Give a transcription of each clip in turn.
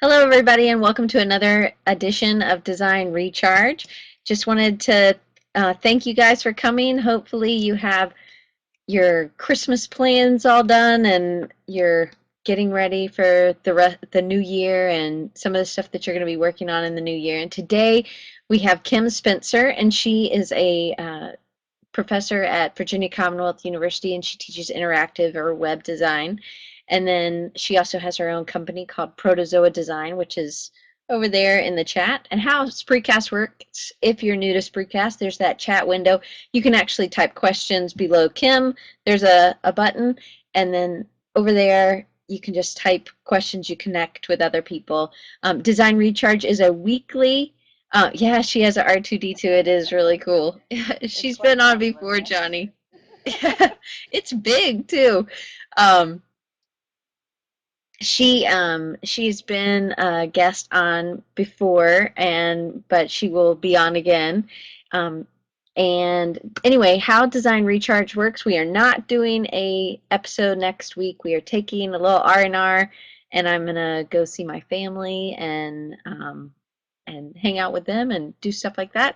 Hello, everybody, and welcome to another edition of Design Recharge. Just wanted to thank you guys for coming. Hopefully, you have your Christmas plans all done and you're getting ready for the new year and some of the stuff that you're going to be working on in the new year. And today we have Kim Spencer, and she is a professor at Virginia Commonwealth University, and she teaches interactive or web design. And then she also has her own company called Protozoa Design, which is over there in the chat. And how Spreecast works, if you're new to Spreecast, there's that chat window. You can actually type questions below Kim. There's a button, and then over there you can just type questions. You connect with other people. Design Recharge is a weekly yeah, she has a R2D2. It is really cool. It's She's quite been on massive, before, isn't it? Johnny. It's big too. Um, she's been a guest on before, and but she will be on again. Um, and anyway, how Design Recharge works, we are not doing a episode next week. We are taking a little R&R, and I'm gonna go see my family and hang out with them and do stuff like that.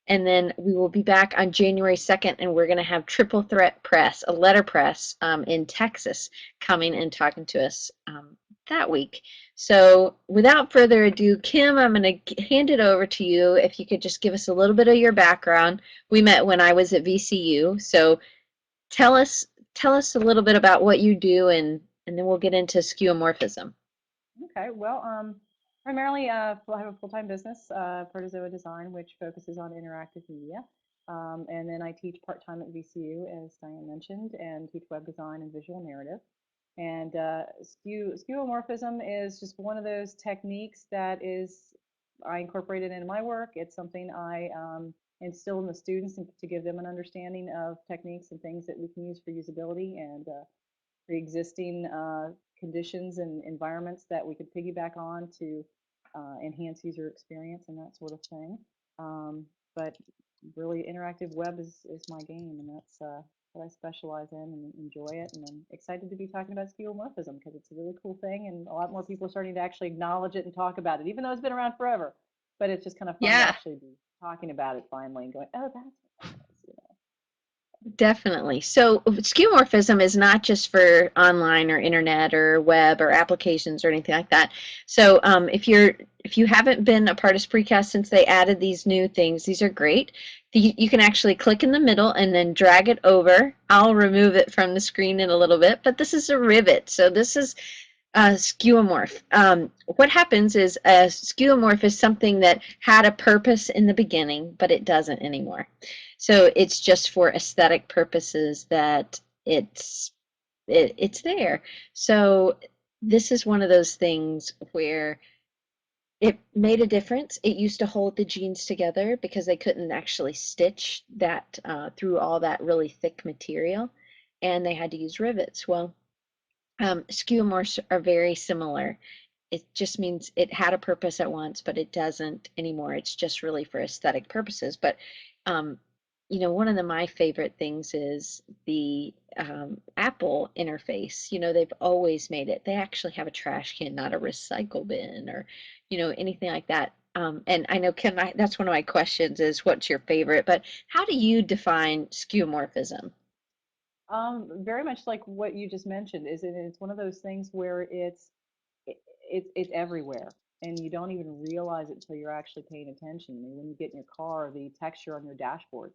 And then we will be back on January 2nd, and we're going to have Triple Threat Press, a letterpress in Texas, coming and talking to us that week. So without further ado, Kim, I'm going to hand it over to you. If you could just give us a little bit of your background. We met when I was at VCU, so tell us tell us a little bit about what you do, and then we'll get into skeuomorphism. Okay, well, primarily I have a full-time business, Protozoa Design, which focuses on interactive media. And then I teach part-time at VCU, as Diane mentioned, and teach web design and visual narrative. And skeuomorphism is just one of those techniques that is I incorporated into my work. It's something I instill in the students to give them an understanding of techniques and things that we can use for usability and pre-existing conditions and environments that we could piggyback on to enhance user experience and that sort of thing. But really, interactive web is my game, and that's what I specialize in and enjoy it. And I'm excited to be talking about skeuomorphism because it's a really cool thing, and a lot more people are starting to actually acknowledge it and talk about it, even though it's been around forever. But it's just kind of fun to Yeah. actually be talking about it finally and going, oh, that's what that is. Definitely. So skeuomorphism is not just for online or internet or web or applications or anything like that. So if you haven't been a part of Spreecast since they added these new things, these are great. You can actually click in the middle and then drag it over. I'll remove it from the screen in a little bit, but this is a rivet. So this is skeuomorph. What happens is a skeuomorph is something that had a purpose in the beginning, but it doesn't anymore. So it's just for aesthetic purposes that it's there. So this is one of those things where it made a difference. It used to hold the jeans together because they couldn't actually stitch that through all that really thick material, and they had to use rivets. Well, skeuomorphs are very similar. It just means it had a purpose at once, but it doesn't anymore. It's just really for aesthetic purposes. But um, one of my favorite things is the Apple interface. They've always made it. They actually have a trash can, not a recycle bin or, anything like that. And I know, Kim, that's one of my questions is what's your favorite? But how do you define skeuomorphism? Very much like what you just mentioned, is it's one of those things where it, it's everywhere, and you don't even realize it until you're actually paying attention. I mean, when you get in your car, the texture on your dashboard,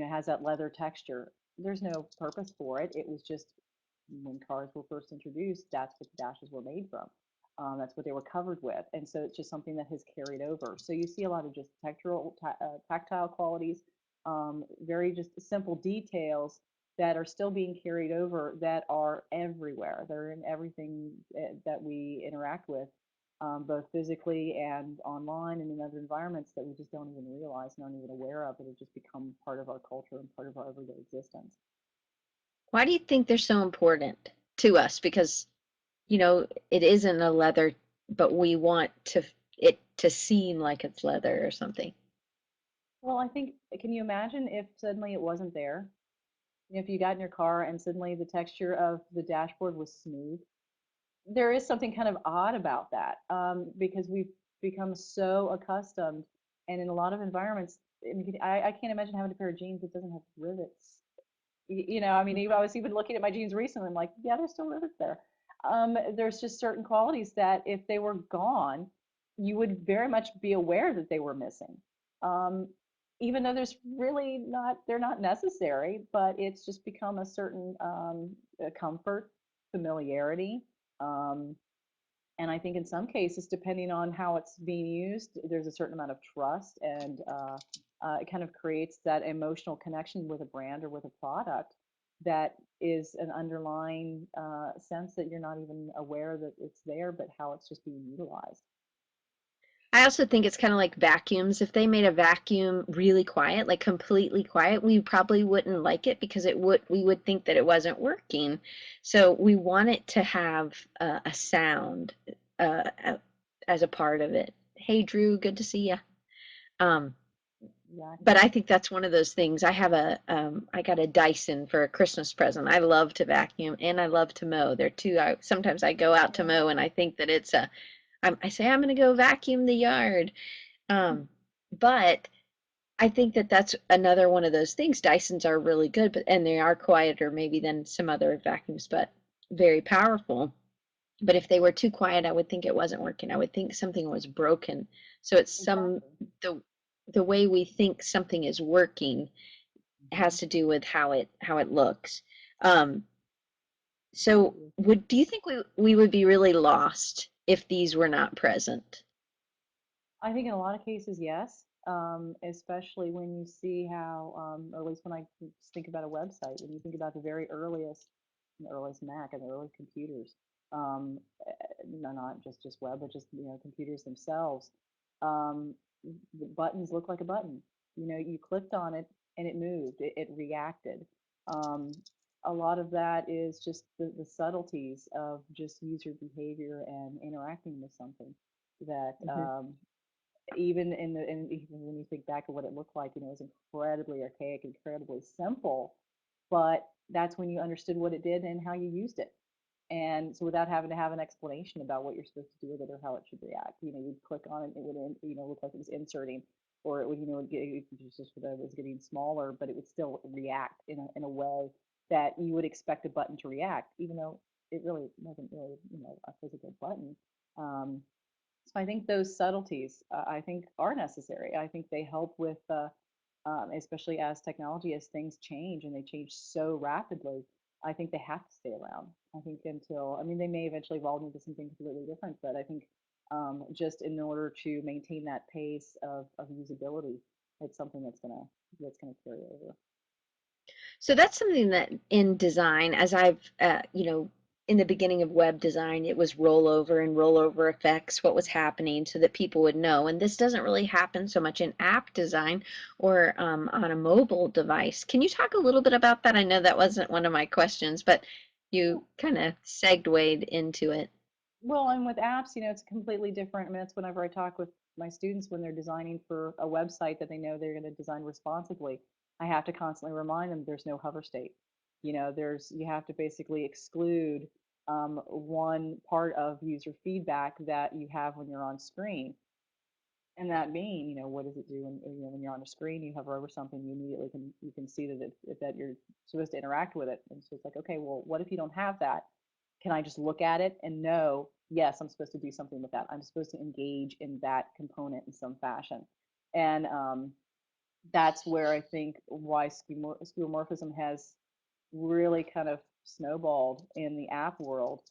has that leather texture. There's no purpose for it. It was just when cars were first introduced, that's what the dashes were made from. That's what they were covered with, and so it's just something that has carried over. So you see a lot of just tactile qualities, very just simple details that are still being carried over that are everywhere. They're in everything that we interact with, both physically and online and in other environments that we just don't even realize and aren't even aware of, that have just become part of our culture and part of our everyday existence. Why do you think they're so important to us? Because it isn't a leather, but we want it to seem like it's leather or something. Well, I think, can you imagine if suddenly it wasn't there? If you got in your car and suddenly the texture of the dashboard was smooth, there is something kind of odd about that, because we've become so accustomed, and in a lot of environments, I mean, I can't imagine having a pair of jeans that doesn't have rivets. I mean, I was even looking at my jeans recently. I'm like, yeah, there's still rivets there. There's just certain qualities that if they were gone, you would very much be aware that they were missing. Um, Even though there's really not, they're not necessary, but it's just become a certain comfort, familiarity. Um, and I think in some cases, depending on how it's being used, there's a certain amount of trust, and it kind of creates that emotional connection with a brand or with a product that is an underlying sense that you're not even aware that it's there, but how it's just being utilized. I also think it's kind of like vacuums. If they made a vacuum really quiet, like completely quiet, we probably wouldn't like it because we would think that it wasn't working. So we want it to have a sound as a part of it. Hey, Drew, good to see you. Um, but Exactly. I think that's one of those things. I got a Dyson for a Christmas present. I love to vacuum and I love to mow. They're two. Sometimes I go out to Yeah. mow and I think that I say I'm going to go vacuum the yard. Um, but I think that that's another one of those things. Dysons are really good, and they are quieter maybe than some other vacuums, but very powerful. But if they were too quiet, I would think it wasn't working. I would think something was broken. So it's Exactly. the the way we think something is working Hmm. has to do with how it looks. Um, so Absolutely. would do you think we would be really lost if these were not present? I think in a lot of cases, yes, especially when you see how, or at least when I just think about a website, when you think about the earliest Mac and the early computers, um, eh, no, not just web, but just computers themselves. Um, the buttons look like a button. You clicked on it and it moved. It reacted. Um, a lot of that is just the subtleties of just user behavior and interacting with something that Hmm. even when you think back of what it looked like, it was incredibly archaic, incredibly simple, but that's when you understood what it did and how you used it. And so without having to have an explanation about what you're supposed to do with it or how it should react, you'd click on it, it would, look like it was inserting, or it would, it just that it was getting smaller, but it would still react in a way that you would expect a button to react, even though it really wasn't really, a physical button. Um, so I think those subtleties, I think, are necessary. I think they help with, especially as technology, as things change and they change so rapidly. I think they have to stay around. I think until, I mean, they may eventually evolve into something completely different, but I think just in order to maintain that pace of usability, it's something that's gonna carry over. So that's something that in design, as in the beginning of web design, it was rollover and rollover effects, what was happening so that people would know. And this doesn't really happen so much in app design or on a mobile device. Can you talk a little bit about that? I know that wasn't one of my questions, but you kind of segued into it. Well, and with apps, it's completely different. I mean, that's whenever I talk with my students when they're designing for a website that they know they're going to design responsibly, I have to constantly remind them there's no hover state. You have to basically exclude one part of user feedback that you have when you're on screen. And that being, what does it do when you're on a screen, you hover over something, you immediately you can see that you're supposed to interact with it. And so it's like, okay, well, what if you don't have that? Can I just look at it and know, yes, I'm supposed to do something with that. I'm supposed to engage in that component in some fashion. And that's where I think why skeuomorphism has really kind of snowballed in the app world,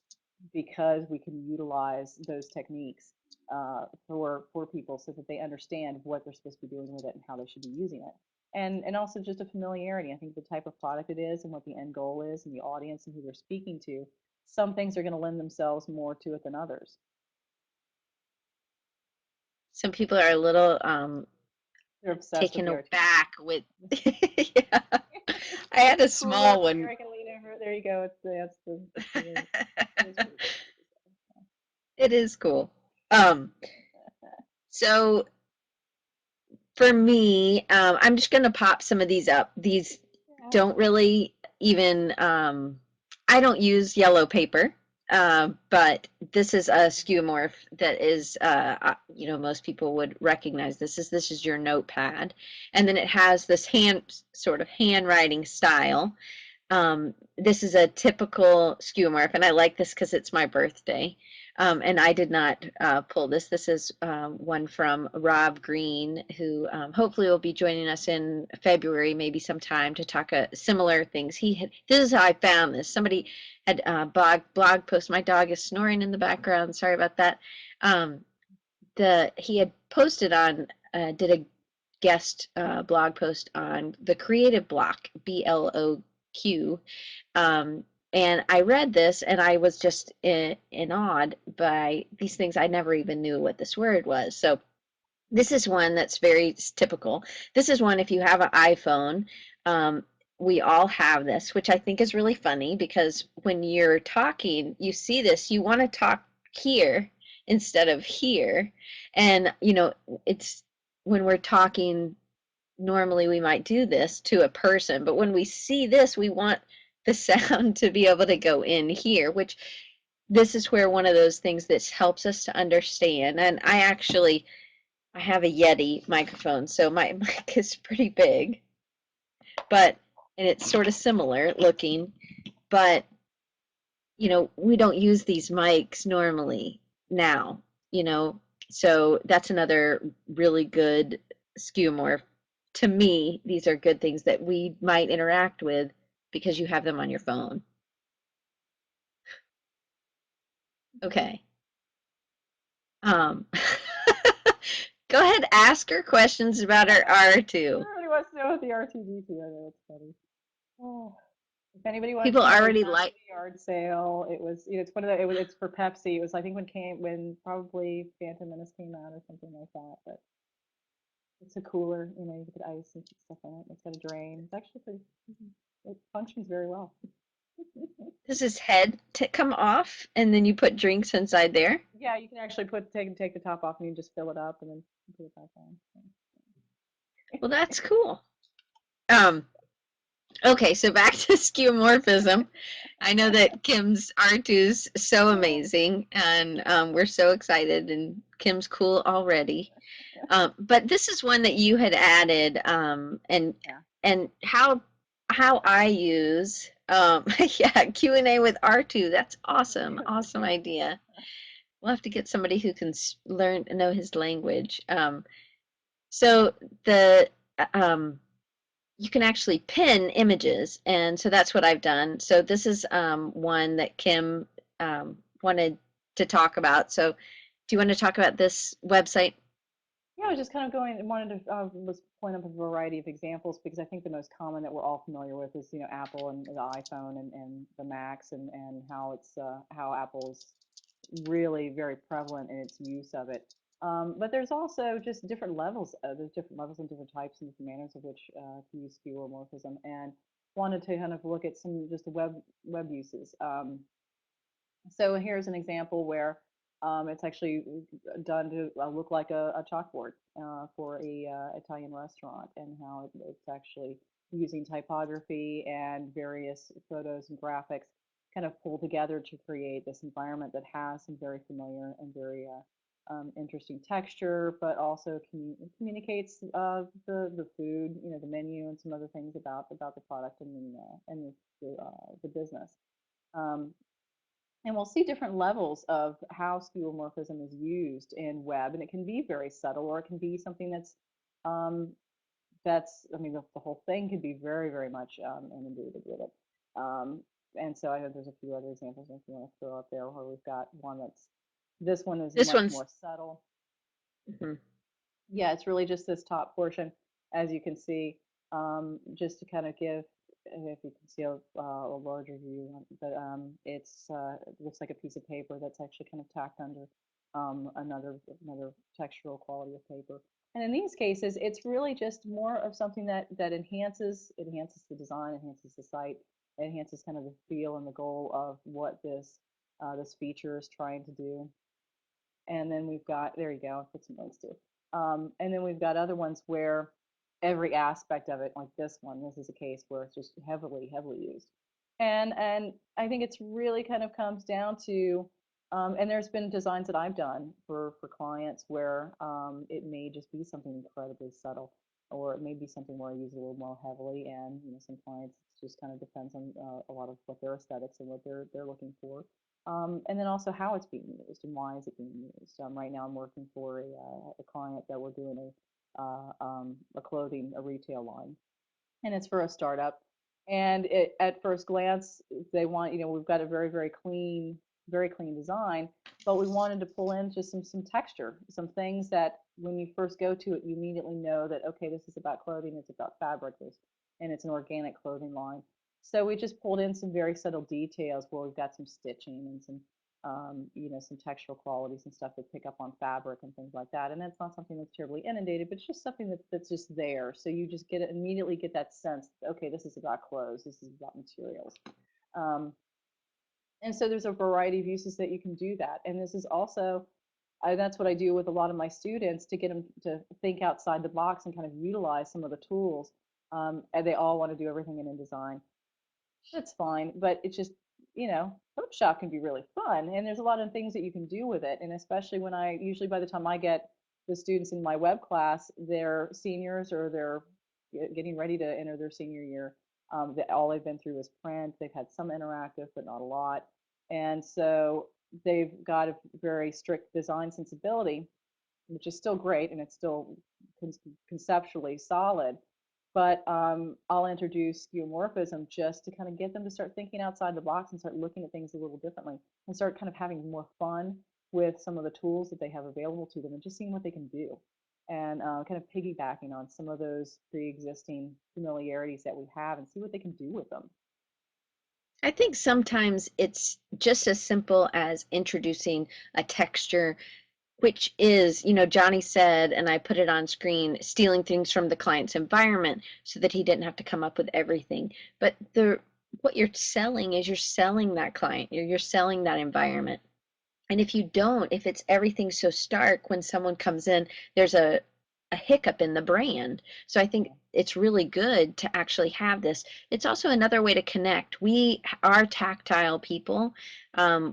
because we can utilize those techniques for people so that they understand what they're supposed to be doing with it and how they should be using it. And also just a familiarity. I think the type of product it is and what the end goal is and the audience and who they're speaking to, some things are going to lend themselves more to it than others. Some people are a little They're obsessed with taken the artistic. aback with, yeah. I had a It's cool up small here. one. I can lean over. There you go. That's the it is pretty cool. It is cool. Um, so for me, I'm just gonna pop some of these up. These Yeah. don't really even, I don't use yellow paper. But this is a skeuomorph that is, most people would recognize this is your notepad, and then it has this sort of handwriting style. This is a typical skeuomorph, and I like this because it's my birthday. And I did not pull this. This is one from Rob Green, who hopefully will be joining us in February, maybe sometime, to talk similar things. This is how I found this. Somebody had blog post. My dog is snoring in the background. Sorry about that. Um, he had posted on did a guest blog post on the creative block, BLOQ, and I read this and I was just in awed by these things. I never even knew what this word was. So this is one that's very typical. This is one, if you have an iPhone, um, we all have this, which I think is really funny because when you're talking, you see this, you want to talk here instead of here. And, it's when we're talking, normally we might do this to a person, but when we see this, we want the sound to be able to go in here, which this is where one of those things that helps us to understand. And I have a Yeti microphone, so my mic is pretty big, but and it's sort of similar looking, but we don't use these mics normally now, you know, so that's another really good skeuomorph. To me, these are good things that we might interact with because you have them on your phone. Okay. Um, go ahead, ask her questions about our R2. Everybody wants to know what the R2D2 is. That's funny. Oh. If anybody wants People to know, already back at like, the yard sale, it was, it's one of the, it's for Pepsi. It was, I think, when probably Phantom Menace came out or something like that. But it's a cooler, you can put ice and stuff in it. It's got a drain. It's actually pretty, it functions very well. does his head come off and then you put drinks inside there? Yeah, you can actually take the top off and you just fill it up and then put it back on. Well, that's cool. Um, Okay, so back to skeuomorphism. I know that Kim's art is so amazing, and we're so excited, and Kim's cool already. But this is one that you had added, and Yeah. how I use, yeah, Q&A with R2. That's awesome, awesome idea. We'll have to get somebody who can know his language. So the um, you can actually pin images, and so that's what I've done. So this is one that Kim wanted to talk about. So do you want to talk about this website? Yeah, I was just kind of wanted to was point up a variety of examples because I think the most common that we're all familiar with is Apple and the iPhone and the Macs and how it's how Apple's really very prevalent in its use of it. But there's also just different levels. There's different levels and different types and different manners of which to use skeuomorphism, and wanted to kind of look at some just the web uses. So here's an example where it's actually done to look like a chalkboard for a Italian restaurant, and how it's actually using typography and various photos and graphics kind of pulled together to create this environment that has some very familiar and very interesting texture, but also communicates the food, the menu, and some other things about the product and the business. Um, and we'll see different levels of how skeuomorphism is used in web, and it can be very subtle, or it can be something um, I mean, the whole thing could be very, very much inundated with it. And so I know there's a few other examples if you want to throw up there, where we've got this one is This much one's more subtle. mhm. Yeah, it's really just this top portion, as you can see, just to kind of give, if you can see a larger view, but it looks like a piece of paper that's actually kind of tacked under another textural quality of paper. And in these cases, it's really just more of something that enhances the design, enhances the site, enhances kind of the feel and the goal of what this feature is trying to do. And then we've got, there you go, I'll put some links too. And then we've got other ones where every aspect of it, like this one, this is a case where it's just heavily, heavily used. And I think it's really kind of comes down to, and there's been designs that I've done for clients where it may just be something incredibly subtle, or it may be something where I use it a little more heavily. And some clients it just kind of depends on a lot of what their aesthetics and what they're looking for, and then also how it's being used and why is it being used. Right now, I'm working for a client that we're doing a clothing a retail line, and it's for a startup. And at first glance, they want, we've got a very clean design, but we wanted to pull in just some texture, some things that when you first go to it, you immediately know that, okay, this is about clothing, it's about fabric, and it's an organic clothing line. So we just pulled in some very subtle details where we've got some stitching and some textural qualities and stuff that pick up on fabric and things like that. And it's not something that's terribly inundated, but it's just something that's just there. So you just immediately get that sense, okay, this is about clothes, this is about materials. Um, and so there's a variety of uses that you can do that. And this is also, that's what I do with a lot of my students to get them to think outside the box and kind of utilize some of the tools. And they all want to do everything in InDesign. That's fine, but it's just, Photoshop can be really fun, and there's a lot of things that you can do with it. And especially usually by the time I get the students in my web class, they're seniors or they're getting ready to enter their senior year. All they've been through is print. They've had some interactive, but not a lot. And so they've got a very strict design sensibility, which is still great and it's still conceptually solid. But I'll introduce skeuomorphism just to kind of get them to start thinking outside the box and start looking at things a little differently and start kind of having more fun with some of the tools that they have available to them and just seeing what they can do and kind of piggybacking on some of those pre-existing familiarities that we have and see what they can do with them. I think sometimes it's just as simple as introducing a texture, which is, Johnny said, and I put it on screen, stealing things from the client's environment so that he didn't have to come up with everything. But what you're selling is you're selling that client, you're selling that environment. And if you don't, if it's everything so stark, when someone comes in, there's a hiccup in the brand. So I think Yeah. it's really good to actually have this. It's also another way to connect. We are tactile people.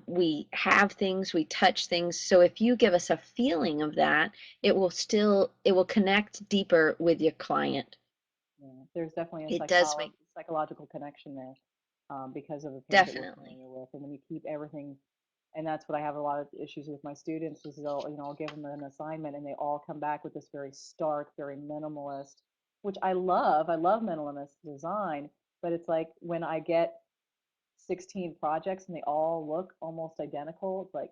We have things, we touch things. So if you give us a feeling of that, it will connect deeper with your client. Yeah, there's definitely a It does make psychological connection there, because of the things that we're definitely. familiar with. And when you keep everything, and that's what I have a lot of issues with my students is I'll give them an assignment and they all come back with this very stark, very minimalist, which I love. I love minimalist design, but it's like when I get 16 projects and they all look almost identical. It's like,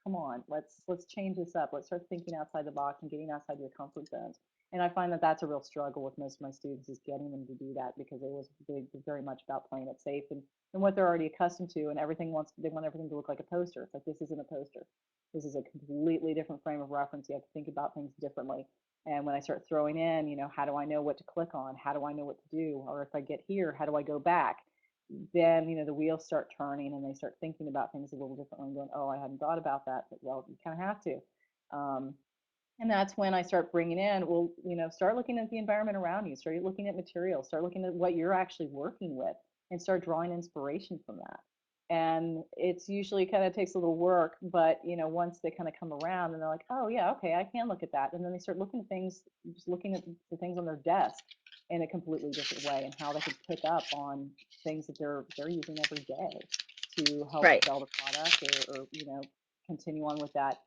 come on, let's change this up. Let's start thinking outside the box and getting outside your comfort zones. And I find that that's a real struggle with most of my students is getting them to do that because they're very much about playing it safe and what they're already accustomed to, and they want everything to look like a poster. It's like this isn't a poster. This is a completely different frame of reference. You have to think about things differently. And when I start throwing in, how do I know what to click on? How do I know what to do? Or if I get here, how do I go back? Then the wheels start turning and they start thinking about things a little differently and going, oh, I hadn't thought about that. But, well, you kind of have to. um, and that's when I start bringing in, well, start looking at the environment around you, start looking at materials, start looking at what you're actually working with, and start drawing inspiration from that. And it's usually kind of takes a little work, but once they kind of come around and they're like, oh yeah, okay, I can look at that. And then they start looking at things, just looking at the things on their desk in a completely different way and how they can pick up on things that they're using every day to help Right. sell the product or continue on with that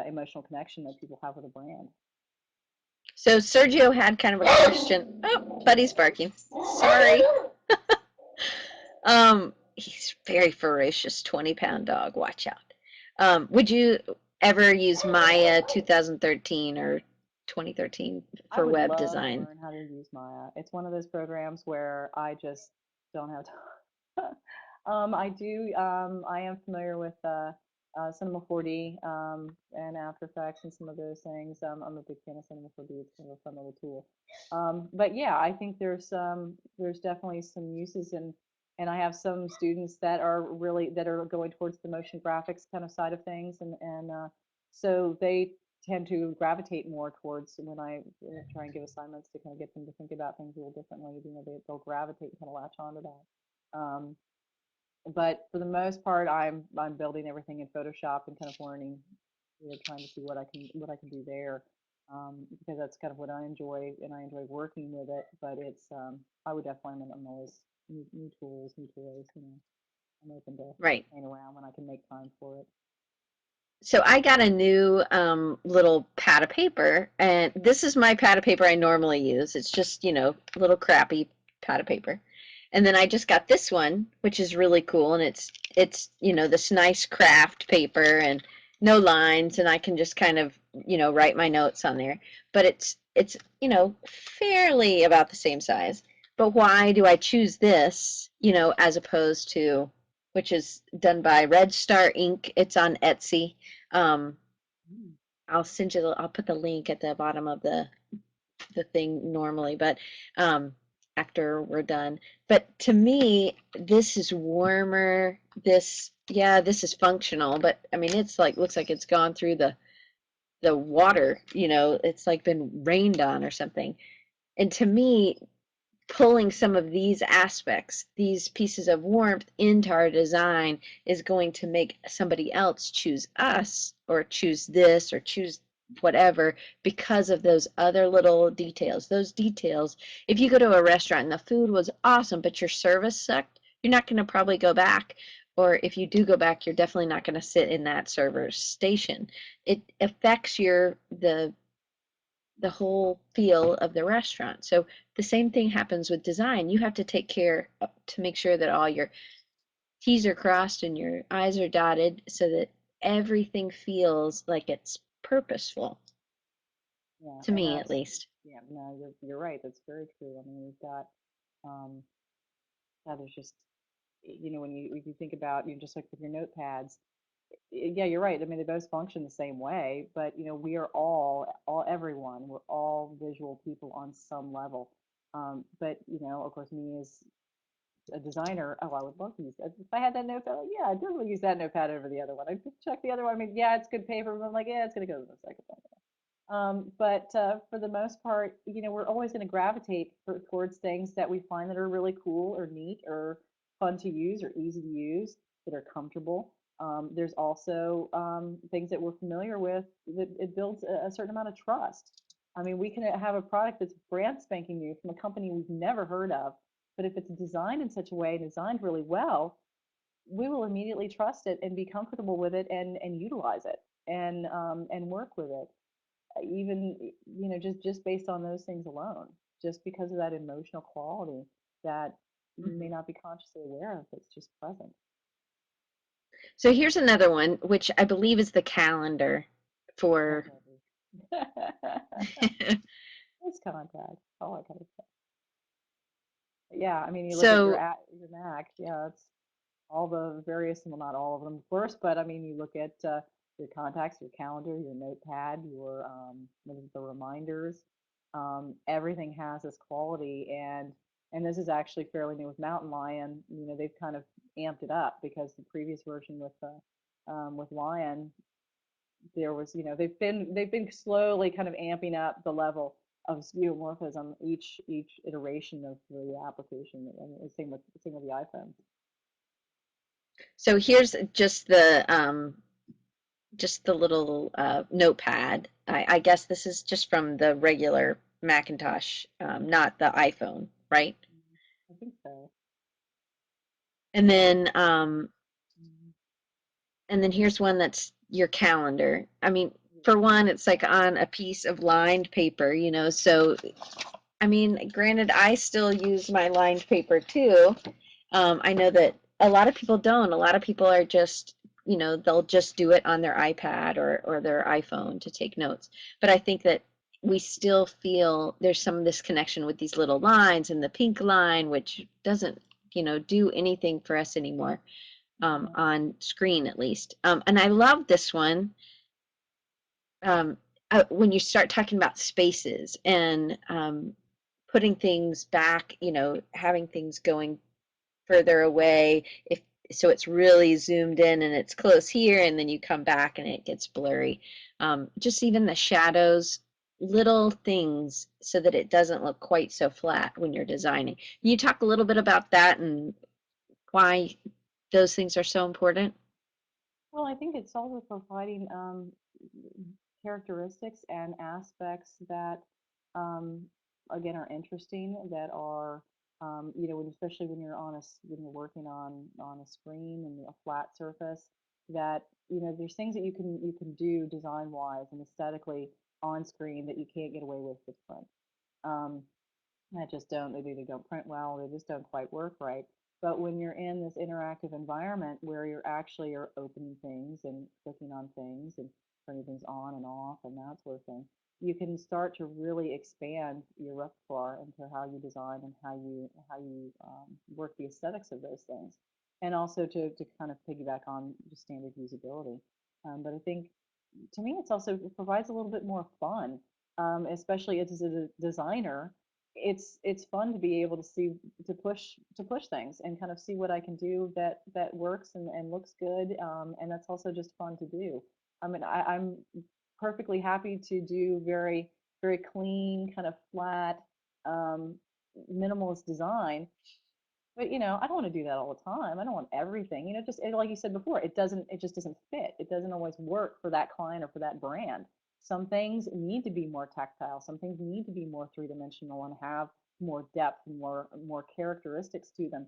emotional connection that people have with a brand. So Sergio had kind of a question. Oh, Buddy's barking. Sorry. He's very ferocious, 20-pound dog. Watch out. Would you ever use Maya 2013 or 2013 I for would web love to design? learn how to use Maya. It's one of those programs where I just don't have time. I am familiar with Cinema 4D and After Effects and some of those things. I'm a big fan of Cinema 4D. It's kind of a fun little tool. But yeah, I think there's definitely some uses, and I have some students that are going towards the motion graphics kind of side of things, and so they tend to gravitate more towards when I try and give assignments to kind of get them to think about things a little differently. They'll gravitate and kind of latch onto that. Um, but for the most part, I'm building everything in Photoshop and kind of learning, trying to see what I can do there, because that's kind of what I enjoy, and I enjoy working with it. But it's I would definitely, I'm always new tools, new toys. I'm open to Right. playing around when I can make time for it. So I got a new little pad of paper, and this is my pad of paper I normally use. It's just, a little crappy pad of paper. And then I just got this one, which is really cool, and it's, this nice craft paper and no lines, and I can just kind of, write my notes on there. But it's, fairly about the same size. But why do I choose this, as opposed to, which is done by Red Star Ink. It's on Etsy. um, Mm. I'll put the link at the bottom of the thing normally, but after we're done. But to me, this is warmer. Yeah, this is functional, but I mean, it's like looks like it's gone through the water. It's like been rained on or something. And to me, pulling some of these aspects, these pieces of warmth into our design is going to make somebody else choose us or choose this or choose whatever because of those other little details. Those details, if you go to a restaurant and the food was awesome, but your service sucked, you're not going to probably go back. Or if you do go back, you're definitely not going to sit in that server's station. It affects the whole feel of the restaurant. So the same thing happens with design. You have to take care to make sure that all your T's are crossed and your I's are dotted so that everything feels like it's purposeful, Yeah, to and me at that's least. yeah, no, you're right. That's very true. I mean, we've got um, yeah, there's just when you think about just like with your notepads, yeah, you're right. I mean, they both function the same way, but we are all everyone. We're all visual people on some level. But of course, me as a designer, oh, I would love to use that. If I had that notepad, like, yeah, I'd definitely use that notepad over the other one. I'd check the other one. I mean, yeah, it's good paper, but I'm like, yeah, it's gonna go to the second one. But for the most part, we're always going to gravitate towards things that we find that are really cool or neat or fun to use or easy to use that are comfortable. There's also things that we're familiar with that it builds a certain amount of trust. I mean, we can have a product that's brand spanking new from a company we've never heard of, but if it's designed in such a way, designed really well, we will immediately trust it and be comfortable with it and utilize it and work with it, even just based on those things alone, just because of that emotional quality that you may Mhm. not be consciously aware of, it's just present. So here's another one, which I believe is the calendar Oh, for. baby. It's contact, all that kind of stuff. Yeah, I mean, you look at So your Mac, yeah, it's all the various, well, not all of them, of course, but I mean, you look at your contacts, your calendar, your notepad, your what is it, the reminders. Everything has this quality, and this is actually fairly new with Mountain Lion. They've kind of amped it up because the previous version with Lion, there was, they've been slowly kind of amping up the level of skeuomorphism each iteration of the application, and the same with the iPhone. so here's just the little notepad. I guess this is just from the regular Macintosh, not the iPhone, right? Mm, I think so. And Yeah. then Mhm. and then here's one that's your calendar. I mean, Yeah. for one, it's like on a piece of lined paper, so I mean, granted, I still use my lined paper too. I know that a lot of people don't. A lot of people are just, they'll just do it on their iPad or their iPhone to take notes. But I think that we still feel there's some of this connection with these little lines and the pink line, which doesn't, do anything for us anymore, Yeah. on screen at least. And I love this one, um, when you start talking about spaces and putting things back, having things going further away, if so it's really zoomed in and it's close here and then you come back and it gets blurry. Just even the shadows, little things so that it doesn't look quite so flat when you're designing. Can you talk a little bit about that and why those things are so important? Well, I think it's also providing characteristics and aspects that, um, again, are interesting, that are, especially when you're when you're working on a screen and a flat surface, that, there's things that you can do design wise and aesthetically on screen that you can't get away with print. Um, that just don't they either don't print well, they just don't quite work right. But when you're in this interactive environment where you're actually are opening things and clicking on things and turning things on and off and that sort of thing, you can start to really expand your repertoire into how you design and how you work the aesthetics of those things, and also to kind of piggyback on just standard usability. But I think to me, it provides a little bit more fun, especially as a designer. It's fun to be able to see to push things and kind of see what I can do that works and looks good, and that's also just fun to do. I mean, I'm perfectly happy to do very clean, kind of flat, um, minimalist design, but, I don't want to do that all the time. I don't want everything. Like you said before, it just doesn't fit. It doesn't always work for that client or for that brand. Some things need to be more tactile. Some things need to be more three-dimensional and have more depth and more characteristics to them,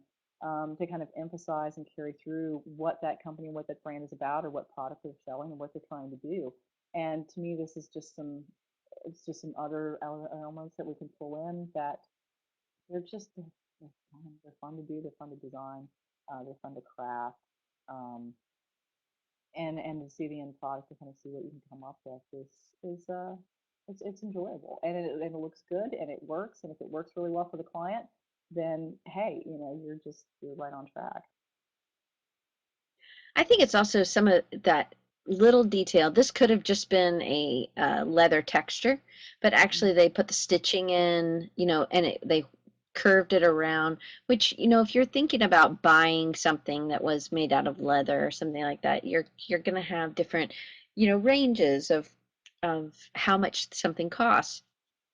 to kind of emphasize and carry through what that company, what that brand is about, or what product they're selling, and what they're trying to do. And to me, it's just some other elements that we can pull in that they're fun to do, they're fun to design, they're fun to craft, um, and to see the end product, to kind of see what you can come up with is it's enjoyable, and it looks good and it works, and if it works really well for the client, then hey, you're right on track. I think it's also some of that little detail. This could have just been a leather texture, but Mhm. actually they put the stitching in, and they curved it around, which, if you're thinking about buying something that was made out of leather or something like that, you're going to have different, ranges of how much something costs.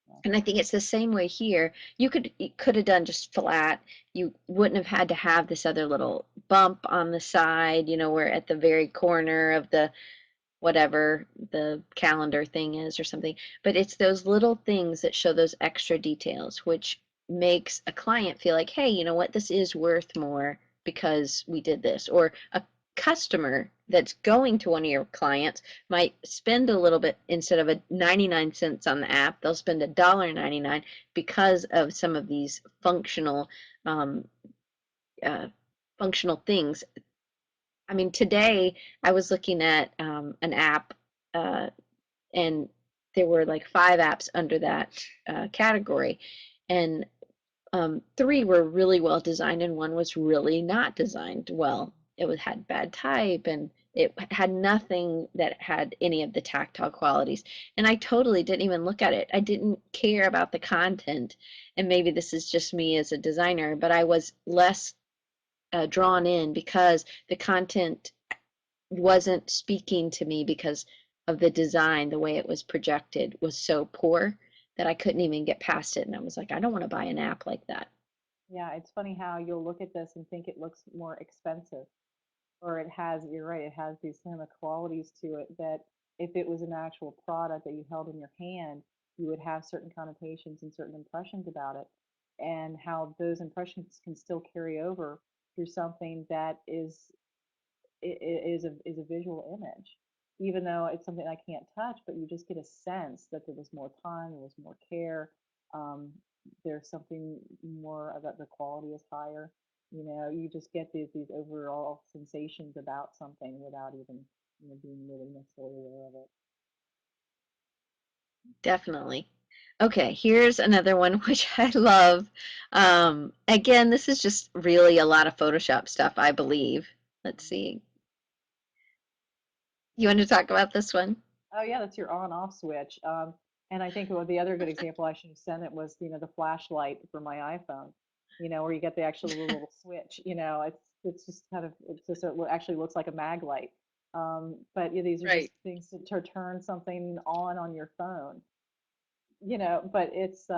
Yeah, And I think it's the same way here. You could have done just flat. You wouldn't have had to have this other little bump on the side, where at the very corner of the whatever the calendar thing is or something. But it's those little things that show those extra details, which makes a client feel like, hey, you know what, this is worth more because we did this. Or a customer that's going to one of your clients might spend a little bit instead of a 99 cents on the app, they'll spend $1.99 because of some of these um, uh, functional things. I mean, today I was looking at an app, uh, and there were like 5 apps under that category, and three were really well designed, and one was really not designed well. Had bad type, and it had nothing that had any of the tactile qualities. And I totally didn't even look at it. I didn't care about the content, and maybe this is just me as a designer, but I was less drawn in because the content wasn't speaking to me because of the design. The way it was projected was so poor that I couldn't even get past it. And I was like, I don't want to buy an app like that. yeah, it's funny how you'll look at this and think it looks more expensive, or you're right, it has these kind of qualities to it that if it was an actual product that you held in your hand, you would have certain connotations and certain impressions about it, and how those impressions can still carry over through something that is a visual image, even though it's something I can't touch, but you just get a sense that there was more time, there was more care. Um, there's something more about the quality is higher. You just get these overall sensations about something without even being really necessarily aware of it. Definitely. Okay, here's another one which I love. Again, this is just really a lot of Photoshop stuff, I believe. Let's Mhm. see. You want to talk about this one? Oh yeah, that's your on-off switch. And I think the other good example I should have sent it was, the flashlight for my iPhone. Where you get the actual little switch. It's just kind of it's just it actually looks like a mag light. But yeah, these are Right. just things to turn something on your phone. But it's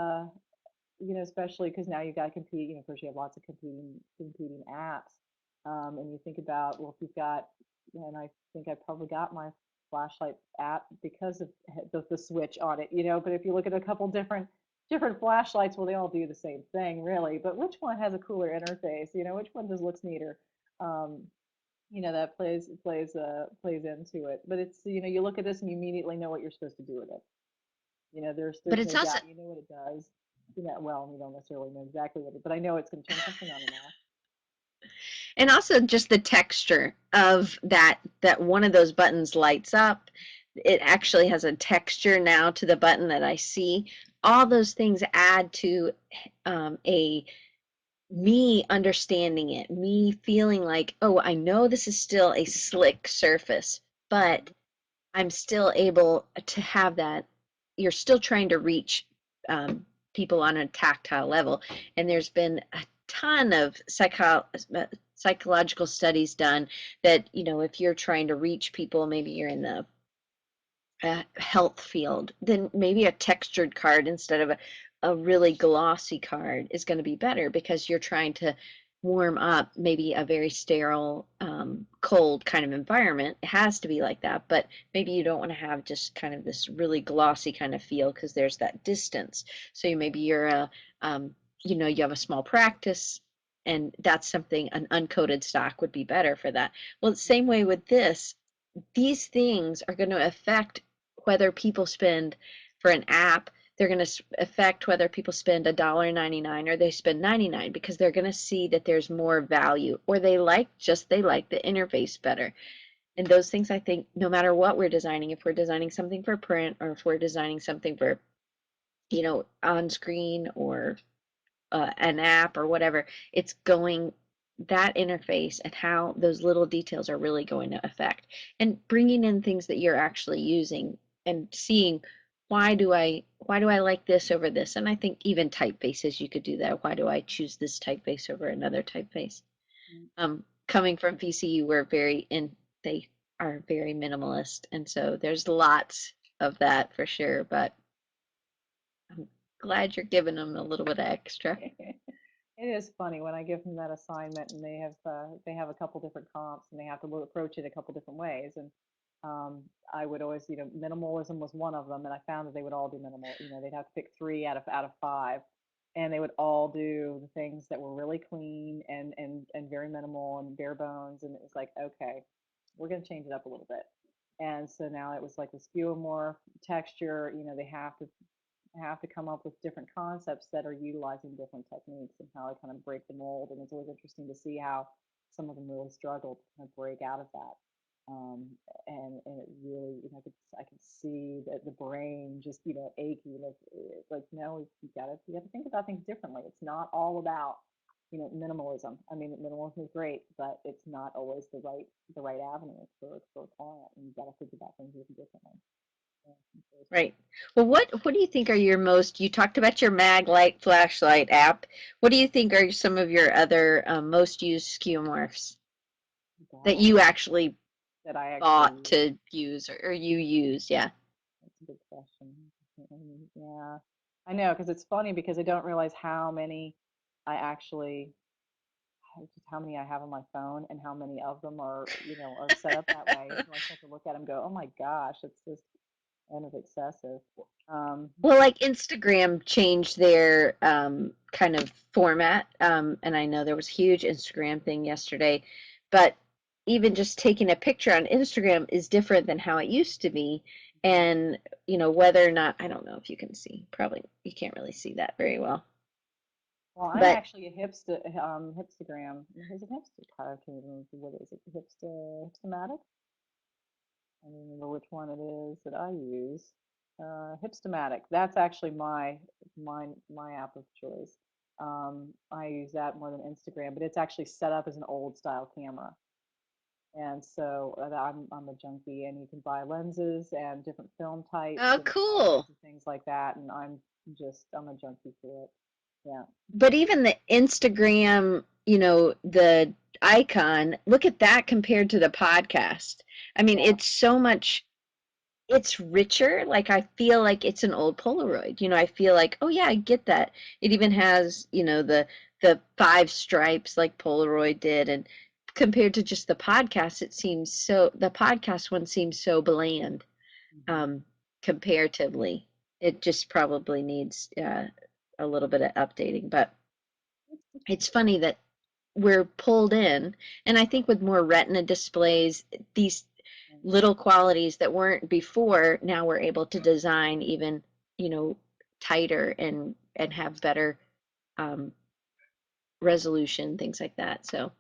especially because now you got to compete. Of course, you have lots of competing apps. And you think about, well, if you've got, and I think I probably got my flashlight app because of the switch on it, but if you look at a couple different flashlights, well, they all do the same thing, really. But which one has a cooler interface? Which one just looks neater? Um, that plays into it. But it's, you look at this and you immediately know what you're supposed to do with it. But There's it's no also, doubt. You know what it does. Well, we don't necessarily know exactly what it, but I know it's going to turn something on and off. and also just the texture of that one of those buttons lights up. It actually has a texture now to the button that I see. All those things add to a me understanding it, me feeling like, oh, I know this is still a slick surface, but Mhm. I'm still able to have that. You're still trying to reach people on a tactile level. And there's been a ton of psychological studies done that, if you're trying to reach people, maybe you're in the health field, then maybe a textured card instead of a really glossy card is going to be better because you're trying to warm up maybe a very sterile, cold kind of environment. It has to be like that, but maybe you don't want to have just kind of this really glossy kind of feel because there's that distance. So maybe you're you have a small practice, and that's something an uncoated stock would be better for that. Well, the same way with this, these things are going to affect whether people spend for an app. They're going to affect whether people spend $1.99 or they spend 99 because they're going to see that there's more value, or they like the interface better. And those things, I think, no matter what we're designing, if we're designing something for print or if we're designing something for on screen or an app or whatever, it's going, that interface and how those little details are really going to affect, and bringing in things that you're actually using and seeing why do I like this over this. And I think even typefaces, you could do that. Why do I choose this typeface over another typeface? Mm. Coming from VCU, they are very minimalist, and so there's lots of that for sure, but I'm glad you're giving them a little bit of extra. It is funny when I give them that assignment and they have a couple different comps and they have to approach it a couple different ways. And I would always, minimalism was one of them, and I found that they would all do minimal. They'd have to pick three out of five, and they would all do the things that were really clean and very minimal and bare bones. And it was like, okay, we're going to change it up a little bit. And so now it was like the skeuomorph texture. They have to come up with different concepts that are utilizing different techniques and how they kind of break the mold. And it's always interesting to see how some of them really struggle to kind of break out of that. Um, and it really, I could see that the brain just, achy, like no, you gotta think about things differently. It's not all about, minimalism. I mean, minimalism is great, but it's not always the right avenue for a client. And you got to think about things even differently. Yeah, it's really Right. Well, what do you think are your most, you talked about your mag light flashlight app. What do you think are some of your other most used skeuomorphs that gosh, you actually that I actually bought use. to use, or you use? Yeah. That's a good question. Yeah, I know, because it's funny because I don't realize how many I actually, just how many I have on my phone and how many of them are set up that way until I start to look at them and go, oh my gosh, it's just kind of excessive. Um, Well, like Instagram changed their kind of format, and I know there was a huge Instagram thing yesterday, but even just taking a picture on Instagram is different than how it used to be. And, whether or not, I don't know if you can see, probably you can't really see that very well. well, I'm But actually a hipstagram. Is it hipster? I can't even remember what is it? Hipstamatic? I don't remember which one it is that I use. Hipstamatic. That's actually my app of choice. I use that more than Instagram, but it's actually set up as an old style camera. And so I'm a junkie, and you can buy lenses and different film types oh, and all cool. kinds of things like that. And I'm a junkie for it. Yeah. But even the Instagram, the icon, look at that compared to the podcast. I mean, Yeah. it's richer. Like I feel like it's an old Polaroid. I feel like, oh yeah, I get that. It even has, the five stripes like Polaroid did, and compared to just the podcast, the podcast one seems so bland, Hmm. um, comparatively. It just probably needs a little bit of updating, but it's funny that we're pulled in, and I think with more retina displays, these little qualities that weren't before, now we're able to design even, you know, tighter and have better um, resolution, things like that. So,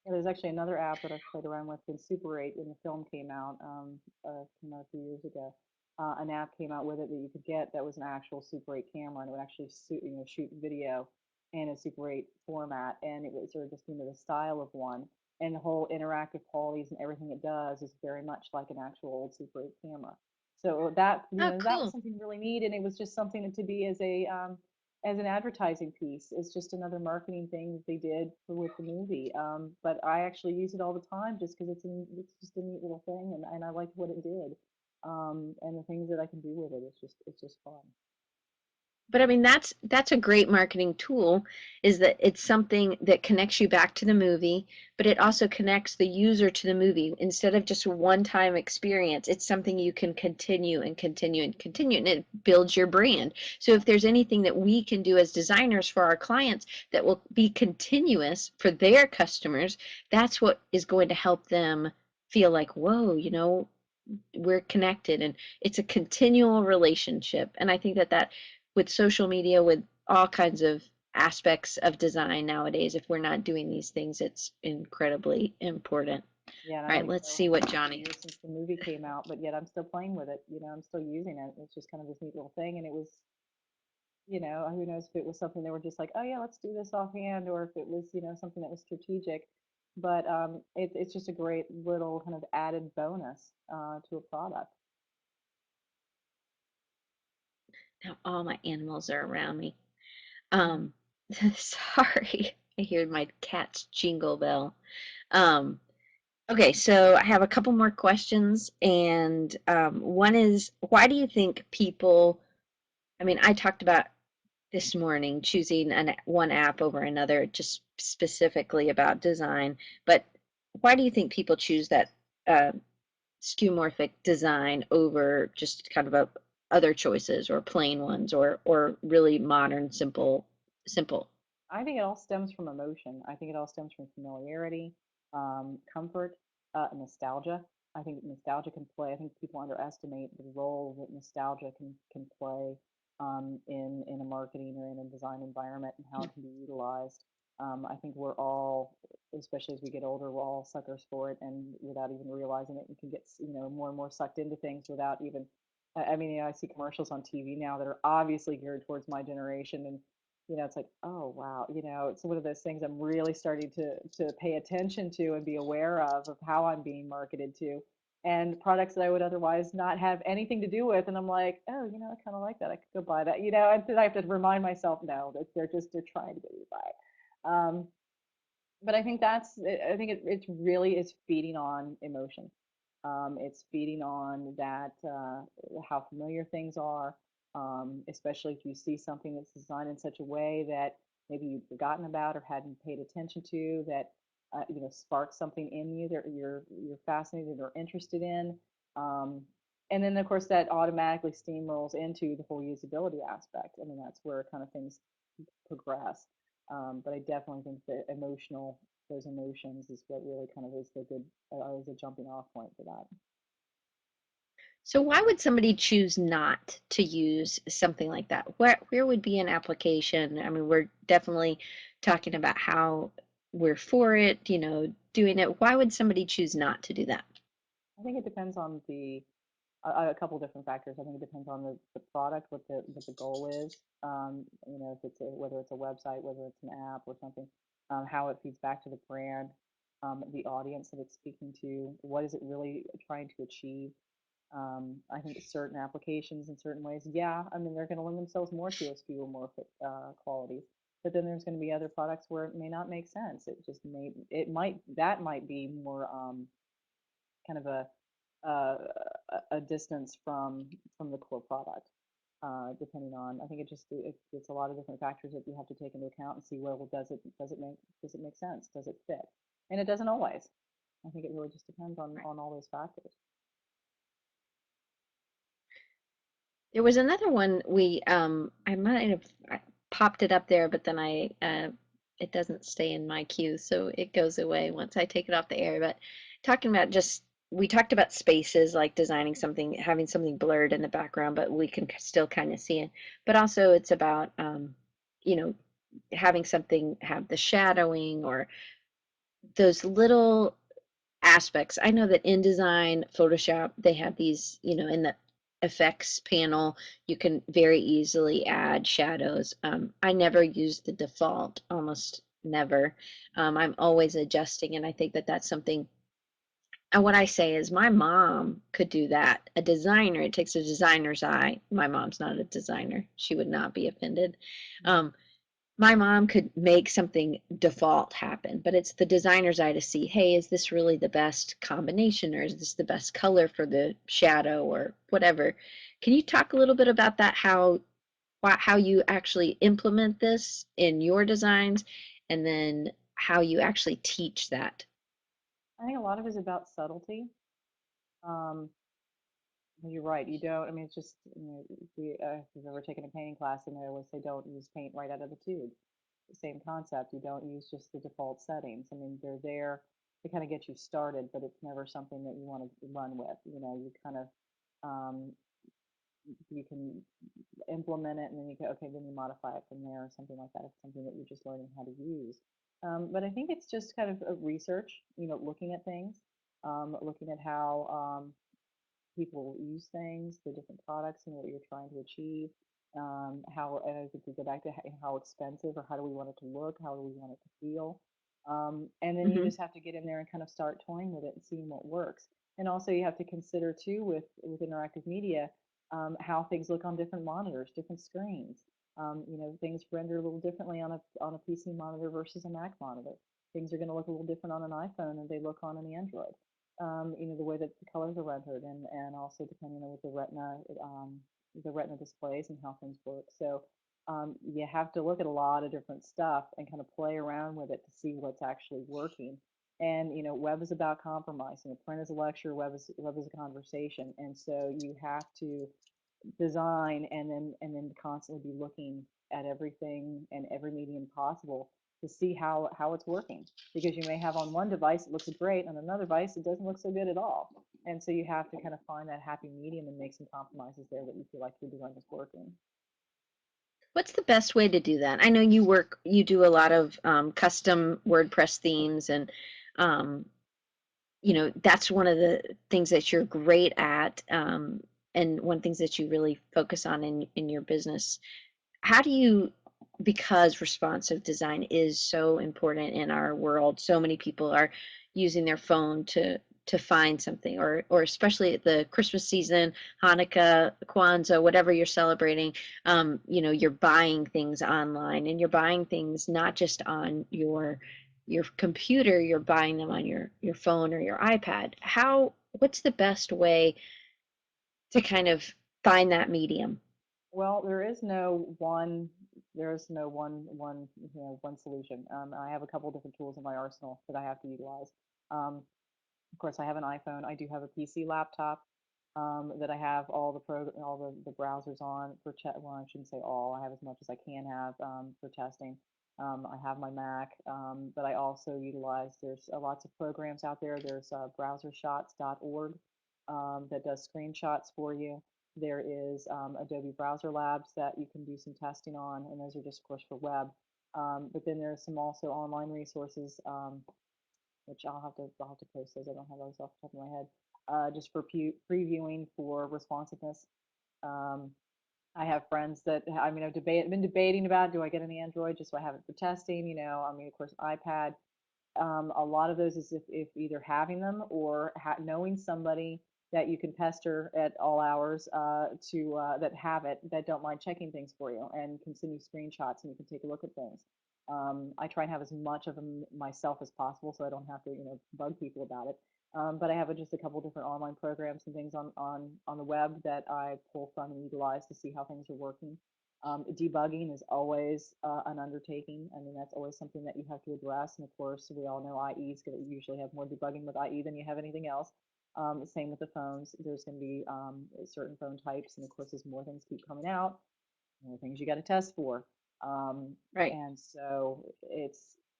Yeah, there's actually another app that I've played around with in Super 8 when the film came out a few years ago. An app came out with it that you could get that was an actual Super 8 camera and it would actually shoot video in a Super 8 format, and it was sort of just the style of one, and the whole interactive qualities and everything it does is very much like an actual old Super 8 camera. So that oh, that was cool. something really neat, and it was just something to be as an advertising piece. It's just another marketing thing that they did with the movie. But I actually use it all the time just because it's just a neat little thing, and I liked what it did. And the things that I can do with it, it's just fun. But I mean, that's a great marketing tool, is that it's something that connects you back to the movie, but it Mhm. also connects the user to the movie. Instead of just a one-time experience, it's something you can continue and continue and continue, and it builds your brand. So Yeah, if there's anything that we can do as designers for our clients that will be continuous for their customers, that's what is going to help them feel like, whoa, we're connected, and it's a continual relationship. And I think that with social media, with all kinds of aspects of design nowadays, if we're not doing these things, it's incredibly important. yeah. And I All don't right, even let's know see how what many Johnny. years since the movie came out, but yet I'm still playing with it. I'm still using it. It's just kind of this neat little thing, and it was who knows if it was something they were just like, oh yeah, let's do this offhand, or if it was, something that was strategic. But it's just a great little kind of added bonus to a product. Now all my animals are around me. Mhm. um Sorry, I hear my cat's jingle bell. um okay, so I have a couple more questions, and one is, why do you think people, I mean, I talked about this morning choosing one app over another, just specifically about design. But why do you think people choose that uh, skeuomorphic design over just kind of other choices, or plain ones, or really modern, simple? I think it all stems from emotion. I think it all stems from familiarity, comfort, nostalgia. I think nostalgia can play. I think people underestimate the role that nostalgia can play in a marketing or in a design environment and how it can be utilized. I think we're all, especially as we get older, we're all suckers for it, and without even realizing it, we can get more and more sucked into things without even. I mean, I see commercials on TV now that are obviously geared towards my generation, and it's like, oh wow, it's one of those things I'm really starting to pay attention to and be aware of how I'm being marketed to, and products that I would otherwise not have anything to do with, and I'm like, oh, I kind of like that. I could go buy that, and then I have to remind myself, no, that they're trying to get me to buy it. But I think I think it's really is feeding on emotion. It's feeding on that how familiar things are, especially if you see something that's designed in such a way that maybe you'd forgotten about or hadn't paid attention to, that sparks something in you that you're fascinated or interested in. Um, and then of course that automatically steamrolls into the whole usability aspect. I mean, that's where kind of things progress. But I definitely think that those emotions is what really kind of is the good, is a jumping off point for that. So why would somebody choose not to use something like that? Where would be an application? I mean, we're definitely talking about how we're for it, doing it. Why would somebody choose not to do that? I think it depends on a couple different factors. I think it depends on the product, what the goal is. If it's whether it's a website, whether it's an app or something, how it feeds back to the brand, the audience that it's speaking to, what is it really trying to achieve. I think certain applications in certain ways, yeah, I mean, they're going to lend themselves more to a skeuomorphic qualities. But then there's going to be other products where it may not make sense. That might be more kind of uh, a distance from the core product, depending on. I think it's a lot of different factors that you have to take into account and see, well, does it make sense? Does it fit? And it doesn't always. I think it really just depends Right. on all those factors. There was another one I might have popped it up there, but then it doesn't stay in my queue, so it goes away once I take it off the air. But talking about just we talked about spaces, like designing something, having something blurred in the background, but we can still kind of see it. But also it's about you know, having something have the shadowing or those little aspects. I know that InDesign, Photoshop, they have these, in the effects panel, you can very easily add shadows. I never use the default, almost never. I'm always adjusting, and I think that that's something. And what I say is, my mom could do that. A designer, it takes a designer's eye. My mom's not a designer. She would not be offended. Mm. Um, my mom could make something default happen, but it's the designer's eye to see, hey, is this really the best combination, or is this the best color for the shadow or whatever? Can you talk a little bit about that, how you actually implement this in your designs, and then how you actually teach that? I think a lot of it is about subtlety. Um, you're right. You don't. I mean, it's just if you've ever taken a painting class, and they always say don't use paint right out of the tube. Same concept. You don't use just the default settings. I mean, they're there to kind of get you started, but it's never something that you want to run with. You kind of um, you can implement it and then you go, okay, then you modify it from there or something like that. It's something that you're just learning how to use. But I think it's just kind of a research, looking at things, looking at how people use things, the different products, and what you're trying to achieve. How, and I think we go back to how expensive or how do we want it to look, how do we want it to feel. And then you Hmm. just have to get in there and kind of start toying with it and seeing what works. And also you have to consider too with interactive media, how things look on different monitors, different screens. Things render a little differently on a PC monitor versus a Mac monitor. Things are going to look a little different on an iPhone than they look on an Android. The way that the colors are rendered and also depending on what the retina displays and how things work. So you have to look at a lot of different stuff and kind of play around with it to see what's actually working. And web is about compromise. Print is a lecture, web is a conversation, and so you have to design and then constantly be looking at everything and every medium possible to see how it's working, because you may have on one device it looks great, on another device it doesn't look so good at all, and so you have to kind of find that happy medium and make some compromises there that you feel like your design is working. What's the best way to do that? I know you do a lot of custom WordPress themes, and um, that's one of the things that you're great at, and one of the things that you really focus on in your business. How do you, because responsive design is so important in our world, so many people are using their phone to find something, or especially at the Christmas season, Hanukkah, Kwanzaa, whatever you're celebrating, you're buying things online, and you're buying things not just on your computer, you're buying them on your phone or your iPad. What's the best way to kind of find that medium? Well, there is no one solution. I have a couple different tools in my arsenal that I have to utilize. um, Of course, I have an iPhone. I do have a PC laptop that I have all the browsers on for well, I shouldn't say all. I have as much as I can have for testing. I have my Mac, but I also utilize. There's lots of programs out there. There's browsershots.org that does screenshots for you. There is Adobe Browser Labs that you can do some testing on, and those are just, of course, for web. But then there's some also online resources. Which I'll have to post those. I don't have those off the top of my head. Just for previewing for responsiveness. Um, I have friends that I mean been debating about, do I get an Android just so I have it for testing? I mean, of course, iPad. A lot of those is if either having them or knowing somebody that you can pester at all hours to that have it, that don't mind checking things for you and can send you screenshots and you can take a look at things. I try and have as much of them myself as possible so I don't have to bug people about it. But I have just a couple different online programs and things on the web that I pull from and utilize to see how things are working. Debugging is always an undertaking. I mean, that's always something that you have to address. And of course, we all know IE is going to usually have more debugging with IE than you have anything else. Same with the phones. There's going to be certain phone types, and of course, as more things keep coming out, more things you got to test for. Um, Right. and so